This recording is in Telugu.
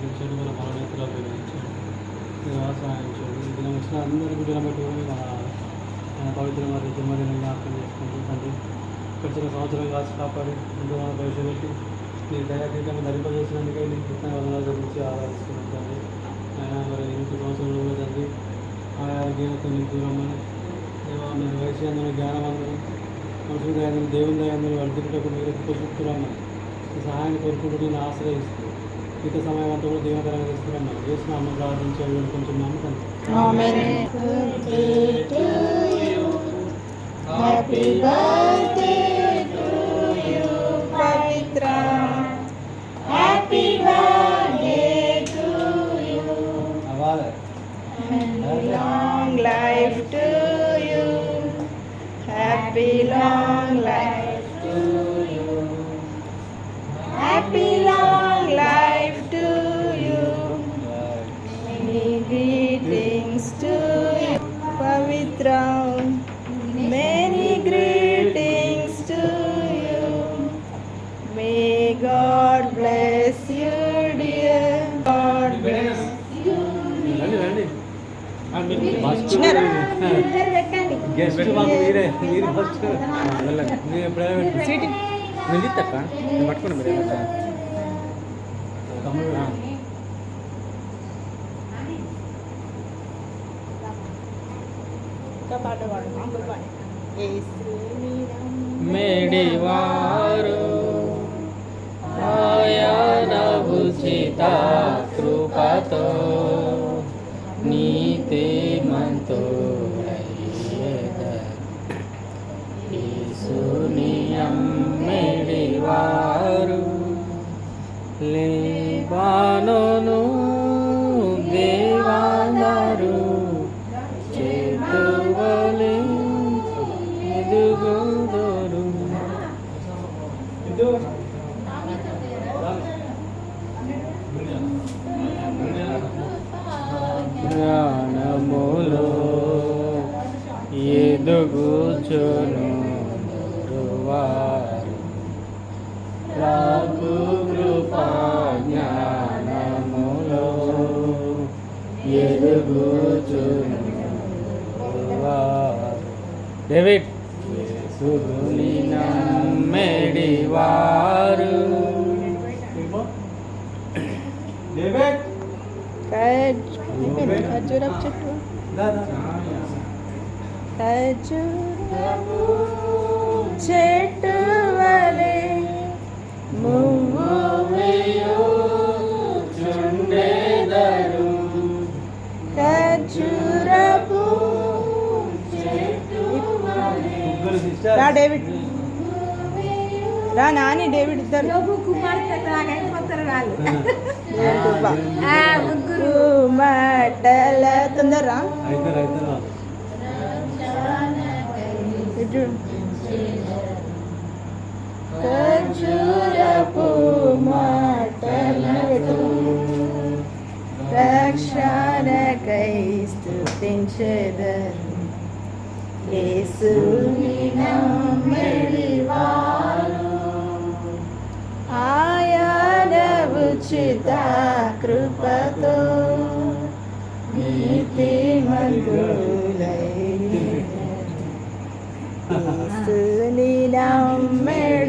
కరిగించాడు, మన బలహీనతలో వివరించాడు, సహాయించాడు. ఈ దినం వచ్చిన అందరి బిడ్డలను పెట్టుకొని మన పవిత్రమైన జన్మదినం జ్ఞాపకం చేసుకుంటూ తండ్రి గడిచిన సంవత్సరం కాసి కాపాడి ముందు మన భవిష్యత్తు పెట్టి నీ దయాకీతంగా ధరింపజేసినందుకే నీకు కృతజ్ఞతలు గురించి ఆరాధిస్తున్నాం తండ్రి. ఆయన మరి ఇంటి సంవత్సరంలో తండ్రి ఆయా జ్ఞానతో నీకు దూరమ్మని మీరు వయసు అందరూ జ్ఞానవంతులు మనుషుల దయంలో దేవుని దయంలో వర్ధించుటకు మీరు ఉపశక్తులమ్మని ఈ సహాయాన్ని కోరుకుంటూ నేను ఆశ్రయిస్తూ మిగతా సమయం అంతా కూడా దీవకరంగా తీసుకురమ్మని చేసిన అమ్మ ప్రార్థించే వేడుకుంటున్నాము తండ్రి. Happy birthday to you, Pavitra. Happy birthday to you. Long life to you. Happy long life to you. Happy long life to you. Many greetings to you, Pavitra. Many greetings to you. May God bless you, dear. God bless you. Guest మాకు మీరే మీరు ఫస్ట్ మీరు ఎప్పుడైనా నిలితక్క పట్టుకోండి మీరు మేడివారు ఆయన ఉచిత కృపతో నీతి మంతో మేడివారు లేబానోను దేవాదారు చేతువలే ఎదుగుదోరు ప్రాణములో ఎదుగుచును వారు ప్రభు కృపా జ్ఞానములో ఎదుగుచును వారు. డేవిడ్ యేసుని నమ్మెడి వారు ఖర్జూరపు చెట్టు చెట్టు వలె చుండేదరు ఖర్జూరపు రా డేవిడ్ రా నాని డేవిడ్ ఇద్దరు ముగ్గురు మాటల తొందర ఖర్జూరపు మాటల రక్షణకై స్తుతించెదరు యేసుని నమ్మెడి వారు ఆయన ఉచిత కృపతో నీతిమంతులై యేసుని నమ్మెడి